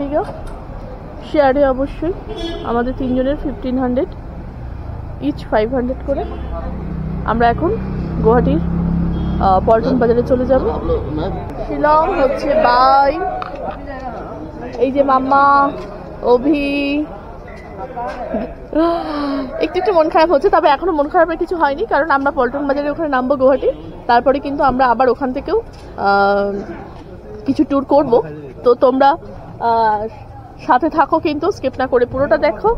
পড়েগা শেয়ারে অবশ্যই আমাদের তিনজনের 1500 ইচ 500 করে। আমরা এখন গুয়াহাটির পল্টন বাজারে চলে যাব। শিলং হচ্ছে বাই। এই যে মাম্মা, অভি, একটু মন খারাপ হচ্ছে, তবে এখনো মন খারাপের কিছু হয়নি, কারণ আমরা পল্টন বাজারে ওখানে নামবো গুয়াহাটি, তারপরে কিন্তু আমরা আবার ওখান থেকেও কিছু ট্যুর করব। তো তোমরা সাথে থাকো, কিন্তু স্কিপ না করে পুরোটা দেখো।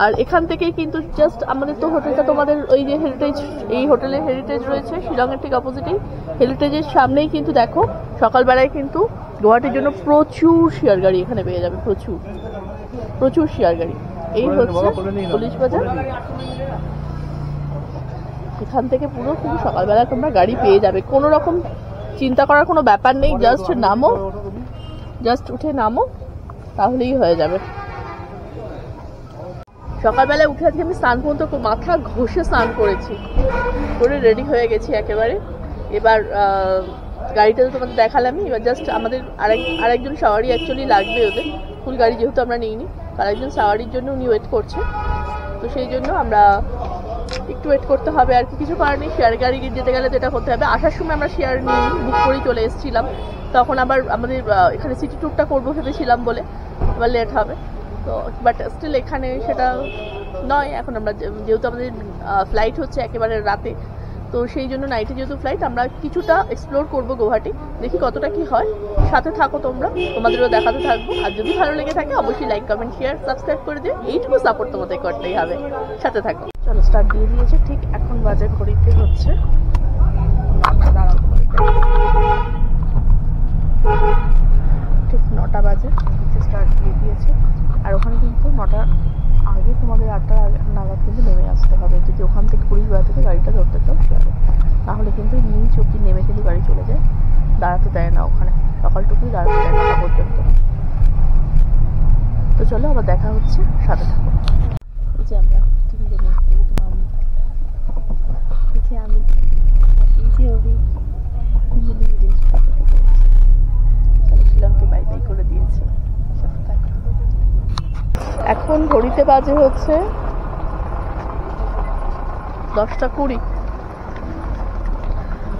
আর এখান থেকেই কিন্তু জাস্ট আমাদের তো হোটেলটা তোমাদের ওই যে হেরিটেজ, এই হোটেলে হেরিটেজ রয়েছে শিলংয়ের ঠিক অপোজিটেই, হেরিটেজের সামনেই কিন্তু দেখো সকালবেলায় কিন্তু গুয়াহাটির জন্য প্রচুর শেয়ার গাড়ি এখানে পেয়ে যাবে, প্রচুর শেয়ার গাড়ি। এই হচ্ছে পুলিশ বাজার, এখান থেকে পুরো কিন্তু সকালবেলা তোমরা গাড়ি পেয়ে যাবে, কোনো রকম চিন্তা করার কোনো ব্যাপার নেই। জাস্ট নামো, জাস্ট উঠে নামো, তাহলেই হয়ে যাবে। সকালবেলায় উঠে আজকে আমি স্নান পর্যন্ত মাথা ঘষে স্নান করেছি, করে রেডি হয়ে গেছি একেবারে। এবার গাড়িটা তো তোমাদের দেখালামই, এবার জাস্ট আমাদের আরেকজন সাওয়ারি অ্যাকচুয়ালি লাগবে, ওদের ফুল গাড়ি যেহেতু আমরা নিইনি, আরেকজন সাওয়ারির জন্য উনি ওয়েট করছে। তো সেই জন্য আমরা একটু ওয়েট করতে হবে, আর কিছু করার নেই। শেয়ার গাড়ি যেতে গেলে যেটা করতে হবে, আসার সময় আমরা শেয়ার নিয়ে বুক করেই চলে এসেছিলাম, তখন আবার আমাদের এখানে সিটি ট্যুরটা করবো ভেবেছিলাম বলে এবার লেট হবে। তো বাট স্টিল এখানে সেটা নয়, এখন আমরা যেহেতু আমাদের ফ্লাইট হচ্ছে একেবারে রাতে, তো সেই জন্য নাইটে যেহেতু ফ্লাইট, আমরা কিছুটা এক্সপ্লোর করবো গুয়াহাটি, দেখি কতটা কি হয়। সাথে থাকো তোমরা, তোমাদেরও দেখাতে থাকবো। আর যদি ভালো লেগে থাকে অবশ্যই লাইক, কমেন্ট, শেয়ার, সাবস্ক্রাইব করে দিও, এইটুকু সাপোর্ট তোমাদের করতেই হবে। সাথে থাকো। চলো স্টার্ট দিয়ে দিয়েছে, ঠিক এখন বাজে ঘড়িতে হচ্ছে ঠিক 9টা বাজে, স্টার্ট দিয়ে দিয়েছে। আর ওখানে কিন্তু 9টার আগে তোমাদের 8টা নাগাদ কিন্তু নেমে আসতে হবে, যদি ওখান থেকে পুলিশ বাজার থেকে গাড়িটা ধরতে চাও শেয়ারে, তাহলে কিন্তু নিচ অব্দি নেমে কিন্তু গাড়ি চলে যায়, দাঁড়াতে দেয় না ওখানে, সকালটুকুই দাঁড়াতে দেয় 9টা পর্যন্ত। তো চলো আবার দেখা হচ্ছে, সাথে থাকো। এই যে আমরা তিনজনে, এই তো মামু, এই যে আমি, এই যে অভি, তিনজনে মিলে সাথে থাকো। চলো শিলংকে বাই বাই করে দিয়েছি, সাথে থাকো। এখন ঘড়িতে বাজে হচ্ছে 10:20,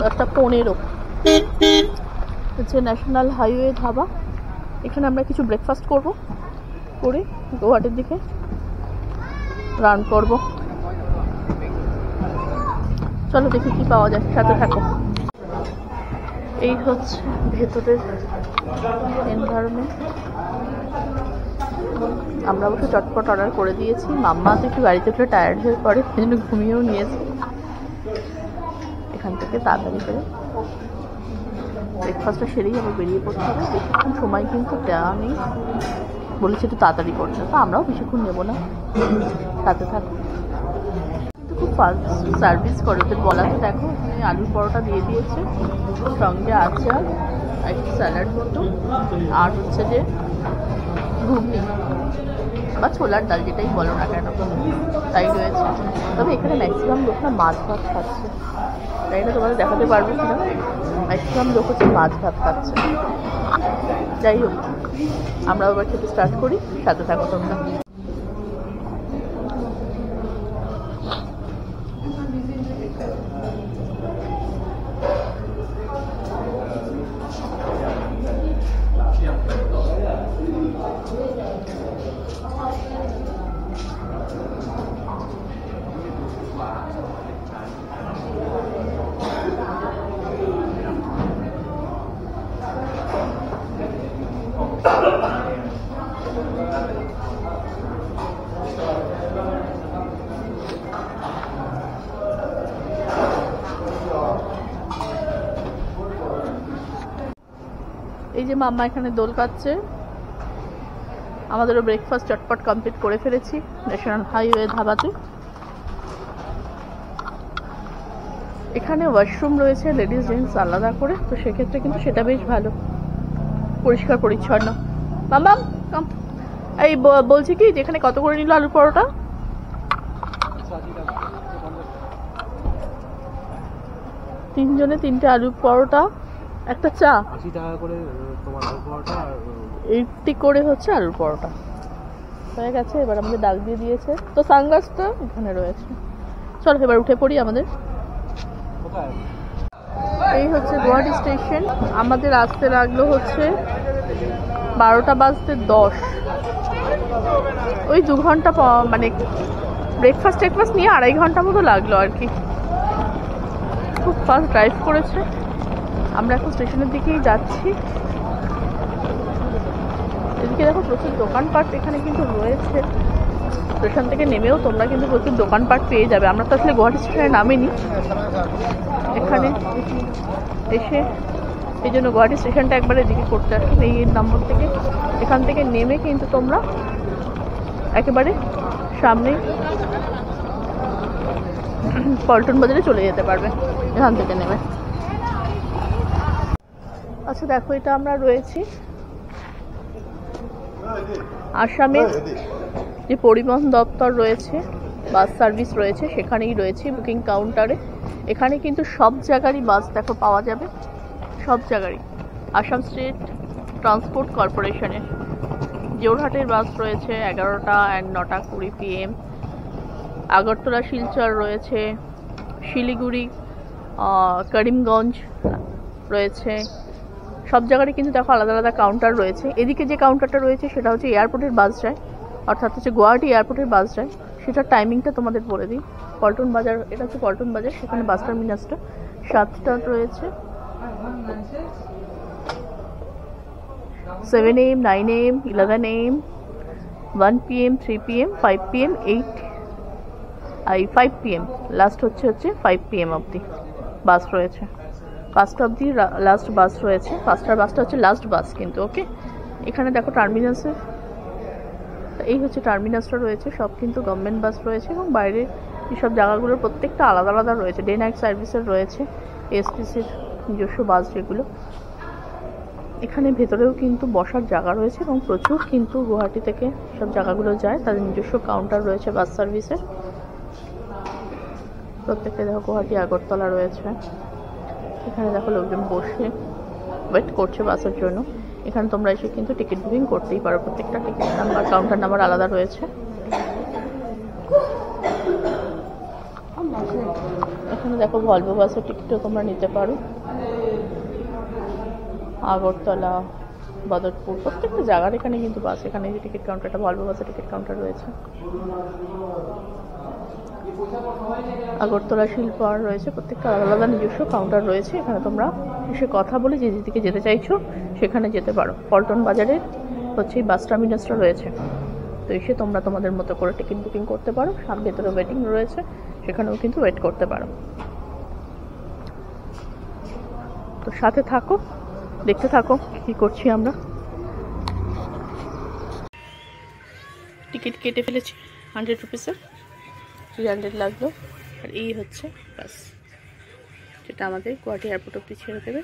10:15 হচ্ছে ন্যাশনাল হাইওয়ে ধাবা। এখানে আমরা কিছু ব্রেকফাস্ট করব, করে গুয়াহাটির দিকে রান করব। চলো দেখি কি পাওয়া যায়, সাথে থাকো। এই হচ্ছে ভেতরের এনভায়রনমেন্ট। আমরা অবশ্য চটপট অর্ডার করে দিয়েছি, মাম্মা তো একটু গাড়িতে উঠে টায়ার্ড হয়ে পড়ে, সেই জন্য ঘুমিয়েও নিয়েছি। এখান থেকে তাড়াতাড়ি করে ব্রেকফাস্টটা সেরেই আবার বেরিয়ে পড়তে হবে, বেশিক্ষণ সময় কিন্তু দেওয়া নেই, বলেছে একটু তাড়াতাড়ি করতে, তো আমরাও বেশিক্ষণ নেবো না, সাথে থাকো। কিন্তু খুব ফাস্ট সার্ভিস করে ওদের বলাতে। দেখো আলুর পরোটা দিয়ে দিয়েছে, সঙ্গে আচার, একটু স্যালাড মতো, আর হচ্ছে যে ঘুগনি বা ছোলার ডাল, যেটাই বলো না কেন, তাই রয়েছে। তবে এখানে ম্যাক্সিমাম লোক না মাছ ভাত খাচ্ছে, তাই না তোমাদের দেখাতে পারবো কিনা, ম্যাক্সিমাম লোক হচ্ছে মাছ ভাত খাচ্ছে। যাই হোক, আমরা আবার খেতে স্টার্ট করি, সাথে থাকো তোমরা। এই যে মাম্মা এখানে দোল কাটছে, আমাদেরও ব্রেকফাস্ট চটপট কমপ্লিট করে ফেলেছি ন্যাশনাল হাইওয়ে ধাবাতে। এখানে ওয়াশরুম রয়েছে লেডিস জেন্টস আলাদা করে, তো সেক্ষেত্রে কিন্তু সেটা বেশ ভালো, পরিষ্কার পরিচ্ছন্ন। মাম্মা এই বলছি কি, যেখানে কত করে নিল আলু পরোটা? 3 জনে 3টে আলু পরোটা, একটা চা 80 টাকা করে তোমার আলু পরোটা আর 80 করে হচ্ছে আলুর পরোটা হয়ে গেছে। এবার আমাদের ডাক দিয়ে দিয়েছে, তো সানগ্লাসটা এখানে রয়েছে। চলো এবার উঠে পড়ি আমাদের। কোথায়? এই হচ্ছে গুয়াহাটি স্টেশন। আমাদের আসতে লাগলো হচ্ছে 12টা বাজতে 10, ওই 2 ঘন্টা মানে ব্রেকফাস্ট নিয়ে 2.5 ঘন্টা মতো লাগলো আর কি। খুব ফাস্ট ড্রাইভ করেছে। আমরা এখন স্টেশনের দিকেই যাচ্ছি। এদিকে দেখো প্রচুর দোকানপাট এখানে কিন্তু রয়েছে। স্টেশন থেকে নেমেও তোমরা কিন্তু প্রচুর দোকানপাট পেয়ে যাবে। আমরা তো আসলে গুয়াহাটি স্টেশনে নামিনি, এখানে এসে এই জন্য গুয়াহাটি স্টেশনটা একবার এদিকে করতে আসি। এই নম্বর থেকে এখান থেকে নেমে কিন্তু তোমরা একেবারে সামনে পল্টন বাজারে চলে যেতে পারবে এখান থেকে নেমে। আচ্ছা দেখো, এটা আমরা রয়েছি আসামের যে পরিবহন দপ্তর রয়েছে, বাস সার্ভিস রয়েছে, সেখানেই রয়েছে বুকিং কাউন্টারে। এখানে কিন্তু সব জায়গারই বাস দেখো পাওয়া যাবে, সব জায়গারই। আসাম স্টেট ট্রান্সপোর্ট কর্পোরেশনের জোরহাটের বাস রয়েছে 11টা and 9টা 20 PM। আগরতলা শিলচর রয়েছে, শিলিগুড়ি করিমগঞ্জ রয়েছে। সব জায়গারই কিন্তু দেখো আলাদা আলাদা কাউন্টার রয়েছে। এদিকে যে কাউন্টারটা রয়েছে সেটা হচ্ছে এয়ারপোর্টের বাস যায়, অর্থাৎ হচ্ছে গুয়াহাটি এয়ারপোর্টের বাস যায়। সেটার টাইমিংটা তোমাদের বলে দিই। পল্টন বাজার, এটা হচ্ছে পল্টন বাজার, সেখানে বাস টার্মিনাসটা 7টা রয়েছে, 7 AM, 9 AM, 11 AM, 1 PM, 3 PM, 5 PM, 5 PM, last হচ্ছে 5 PM অবধি বাস রয়েছে। 5টা অবধি লাস্ট বাস রয়েছে। 5টার বাসটা হচ্ছে লাস্ট বাস কিন্তু। ওকে, এখানে দেখো টার্মিনাসের, এই হচ্ছে টার্মিনাসটা রয়েছে। সব কিন্তু গভর্নমেন্ট বাস রয়েছে এবং বাইরে এইসব জায়গাগুলোর প্রত্যেকটা আলাদা আলাদা রয়েছে। ডে নাইট সার্ভিসের রয়েছে, এসটিসির নিজস্ব বাস যেগুলো। এখানে ভেতরেও কিন্তু বসার জায়গা রয়েছে এবং প্রচুর কিন্তু গুয়াহাটি থেকে সব জায়গাগুলো যায়, তাদের নিজস্ব কাউন্টার রয়েছে বাস সার্ভিসের। প্রত্যেকটা দেখো গুয়াহাটি আগরতলা রয়েছে। এখানে দেখো লোকজন বসে ওয়েট করছে বাসের জন্য। এখানে তোমরা এসে কিন্তু টিকিট বুকিং করতেই পারো। প্রত্যেকটা টিকিট নাম্বার, কাউন্টার নাম্বার আলাদা রয়েছে। এখানে দেখো ভলভো বাসের টিকিটও তোমরা নিতে পারো। আগরতলা, বদরপুর, প্রত্যেকটা জায়গার এখানে কিন্তু বাস। এখানে যে টিকিট কাউন্টারটা, ভলভো বাসের টিকিট কাউন্টার রয়েছে। আগরতলা শিলচর রয়েছে, প্রত্যেকটা আলাদা আলাদা নিজস্ব কাউন্টার রয়েছে। এখানে তোমরা এসে কথা বলে যে যেদিকে যেতে চাইছো সেখানে যেতে পারো। পল্টন বাজারের হচ্ছে এই বাস টার্মিনাসটা রয়েছে, তো এসে তোমরা তোমাদের মতো করে টিকিট বুকিং করতে পারো। সামনে ভেতরে ওয়েটিং রয়েছে, সেখানেও কিন্তু ওয়েট করতে পারো। তো সাথে থাকো, দেখতে থাকো কি করছি আমরা। টিকিট কেটে ফেলেছি 100 রুপিসের, 300 লাগলো। আর এই হচ্ছে বাস, যেটা আমাদের গুয়াহাটি এয়ারপোর্ট অব্দি ছেড়ে দেবে।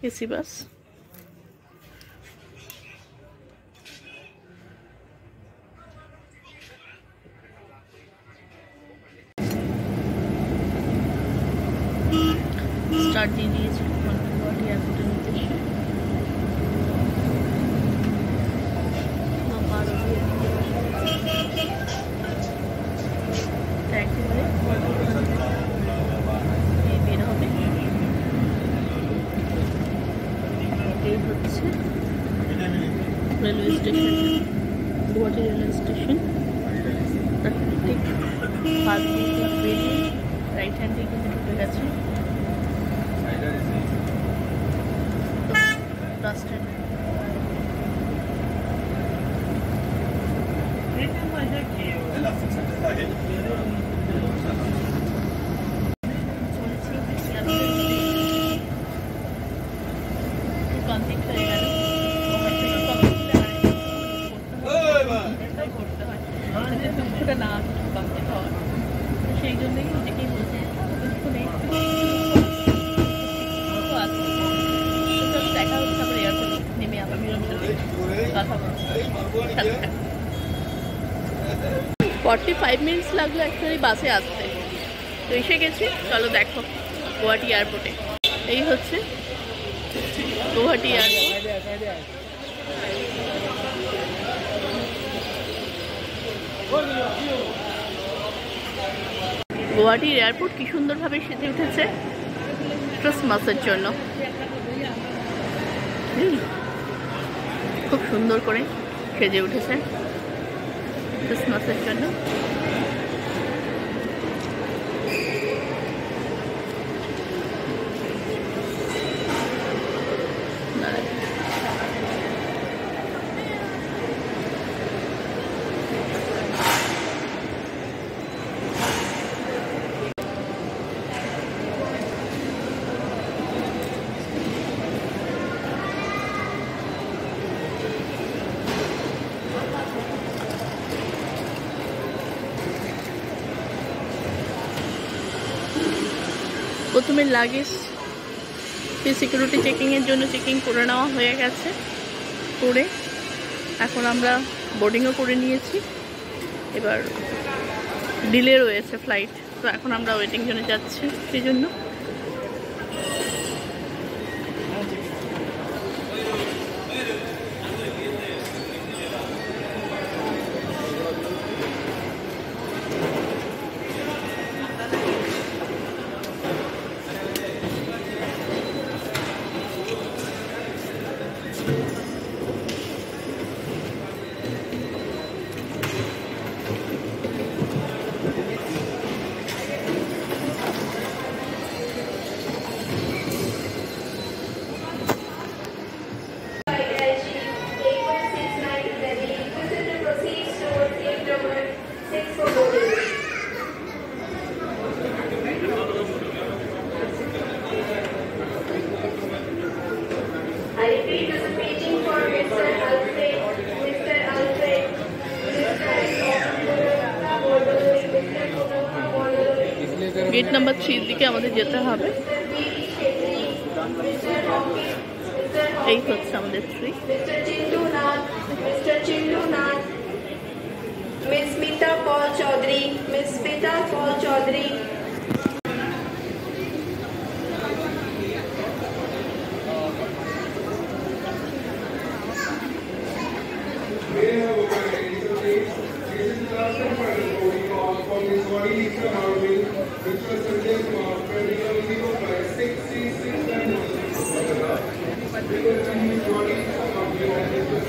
AC bus. স্টার্ট দিয়ে দিয়েছে গুয়াহাটি এয়ারপোর্টের নির্দেশে। বের হবে। এই হচ্ছে railway station, Guwahati railway station. ঠিক পাঁচ মিনিট বেরিয়ে রাইট হ্যান্ড দিকে ঢুকে গেছে বাস স্ট্যান্ড। সেই জন্যই অনেকেই বলছে দেখা হচ্ছে আবার এয়ারপোর্টে নেমে আবার কথা বলছি। 45 মিনিটস লাগলো অ্যাকচুয়ালি বাসে আসতে। তো এসে গেছি, চলো দেখো গুয়াহাটি এয়ারপোর্টে। এই হচ্ছে গুয়াহাটি এয়ারপোর্ট। গুয়াহাটির এয়ারপোর্ট কি সুন্দরভাবে সেজে উঠেছে ক্রিসমাসের জন্য। খুব সুন্দর করে সেজে উঠেছে ক্রিসমাসের জন্য। প্রথমে লাগেজ সিকিউরিটি চেকিংয়ের জন্য চেকিং করে নেওয়া হয়ে গেছে, করে এখন আমরা বোর্ডিংও করে নিয়েছি। এবার ডিলে রয়েছে ফ্লাইট, তো এখন আমরা ওয়েটিং জোনে যাচ্ছি সেই জন্য। गेट नंबर 3 দিকে আমাদের যেতে হবে। এই হচ্ছে আমাদের 3। Mr. Chindu Nath, Miss Smita Paul Chaudhary, Miss Smita Paul Chaudhary.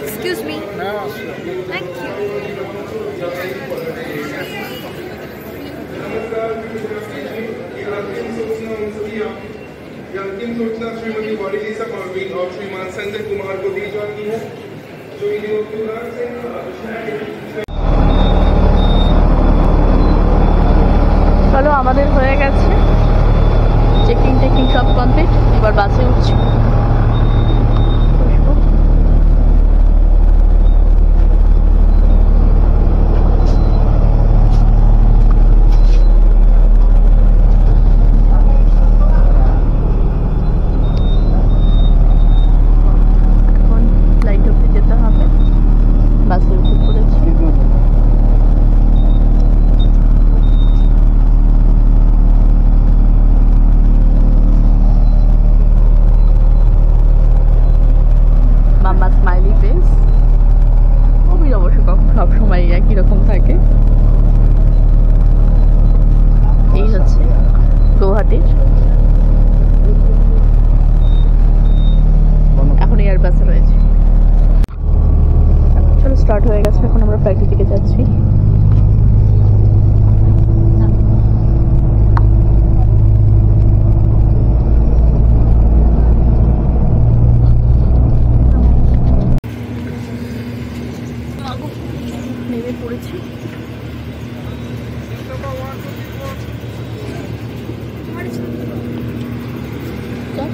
Excuse me. No. Thank you. अंतिम सूचना श्रीमती वॉरिलीसा परवीन और श्रीमान संजय कुमार को दी जाती है, जो इन्हें চলো আমাদের হয়ে গেছে চেকিং সব কমপ্লিট। এবার বাসে উঠছি। এখন এয়ারবাসে রয়েছে। চলো স্টার্ট হয়ে গেছে, এখন আমরা ফ্লাইটের দিকে যাচ্ছি। নেমে পড়েছি।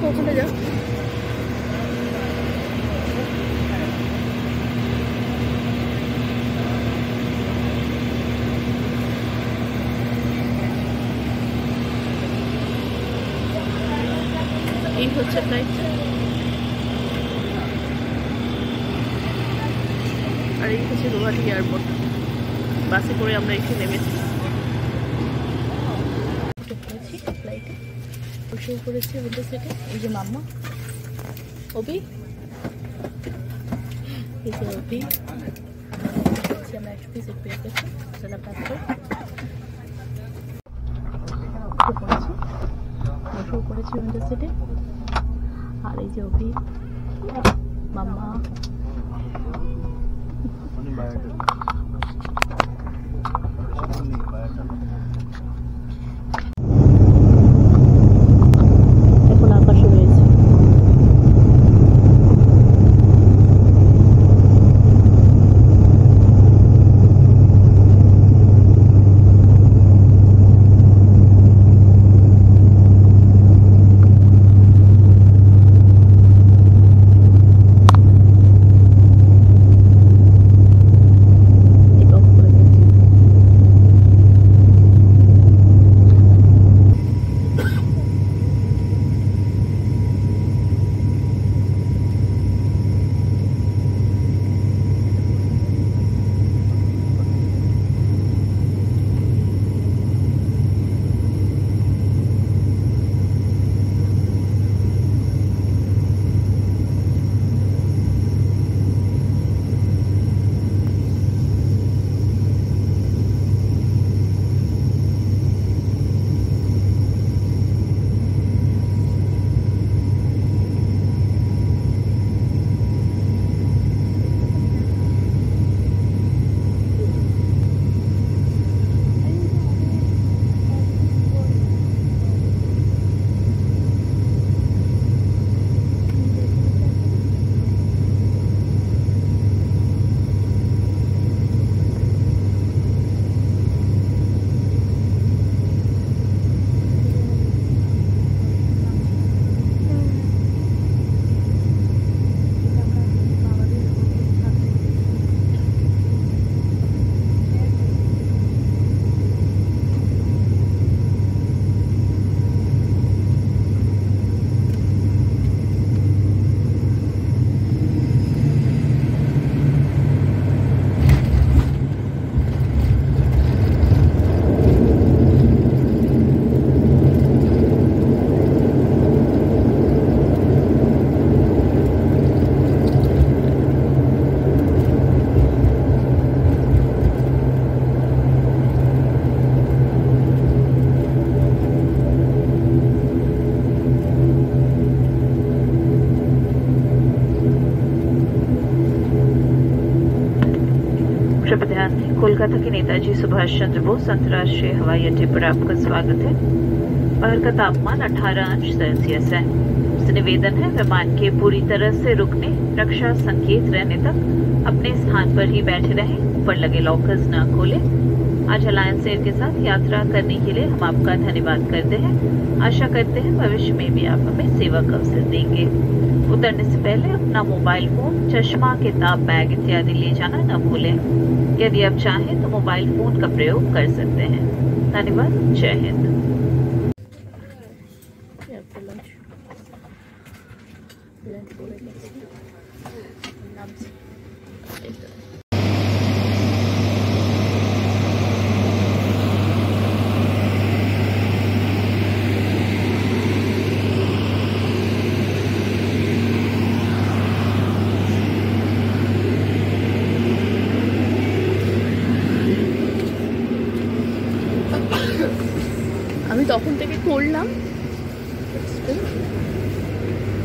ওখানে যা। এই হচ্ছে ফ্লাইট, আর এই হচ্ছে গুয়াহাটি এয়ারপোর্ট। বাসে করে আমরা এসে নেমেছি ফ্লাইটে। বসে পড়েছে উইন্ডো সিটে। এই যে মাম্মা, অবি, এই যে অবি, আমরা একটু সিট পেয়ে গেছি, চলা পাত্র বসেও পড়েছি উইন্ডো সিটে। আর এই যে অবি, মাম্মা, এখন আকাশে রয়েছে। कोलकाता के नेताजी सुभाष चंद्र बोस अंतर्राष्ट्रीय हवाई अड्डे पर आपका स्वागत है। बाहर का तापमान 18 अंश सेल्सियस है। निवेदन है विमान के पूरी तरह से रुकने, रक्षा संकेत रहने तक अपने स्थान पर ही बैठे रहें, ऊपर लगे लॉकर्स न खोलें। आज अलायंस एयर के साथ यात्रा करने के लिए हम आपका धन्यवाद करते हैं। आशा करते हैं भविष्य में भी आप हमें सेवा का अवसर देंगे। उतरने से पहले अपना मोबाइल फोन, चश्मा, किताब, बैग इत्यादि ले जाना न भूलें। यदि आप चाहें तो मोबाइल फोन का प्रयोग कर सकते हैं। धन्यवाद। जय हिंद। আমি তখন থেকে করলাম,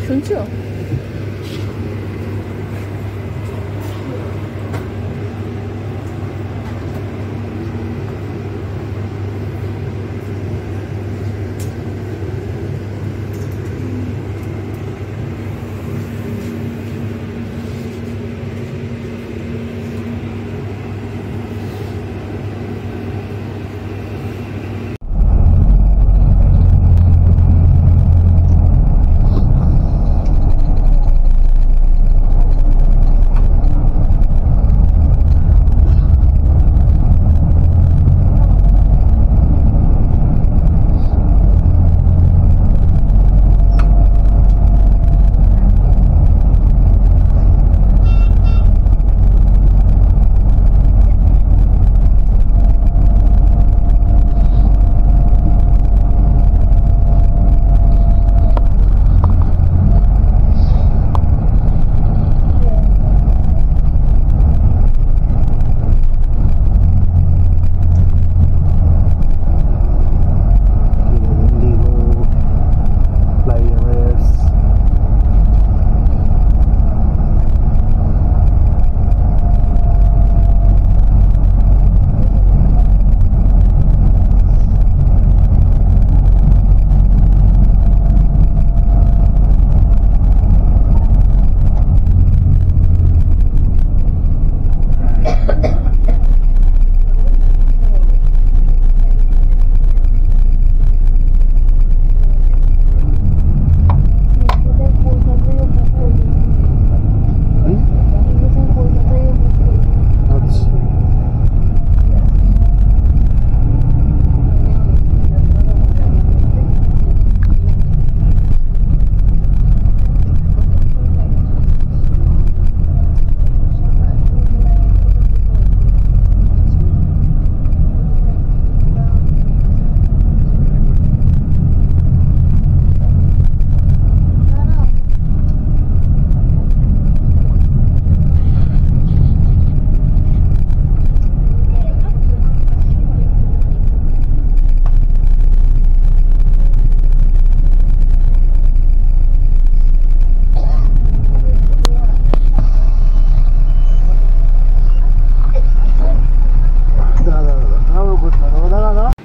শুনছো?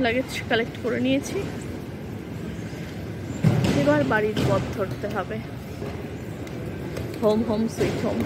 লাগেজ কালেক্ট করে নিয়েছি, এবার বাড়ির পথ ধরতে হবে। Home home sweet home.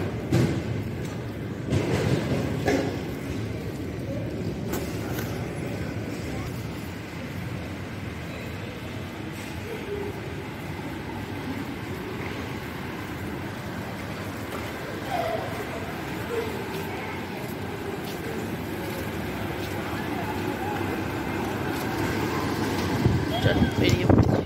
চল বেরিয়ে পড়েছি।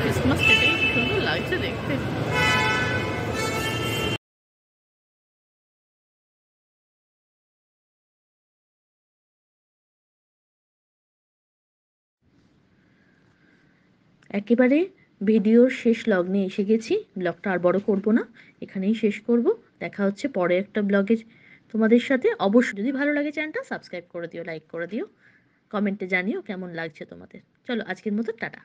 ক্রিসমাস ট্রিটাই কি সুন্দর লাগছে দেখতে। একেবারে ভিডিওর শেষ লগ্নে এসে গেছি। ব্লগটা আর বড় করব না, এখানেই শেষ করব। দেখা হচ্ছে পরে একটা ব্লগে তোমাদের সাথে। অবশ্যই যদি ভালো লাগে চ্যানেলটা সাবস্ক্রাইব করে দিও, লাইক করে দিও, কমেন্টে জানিও কেমন লাগছে তোমাদের। চলো আজকের মতো টাটা।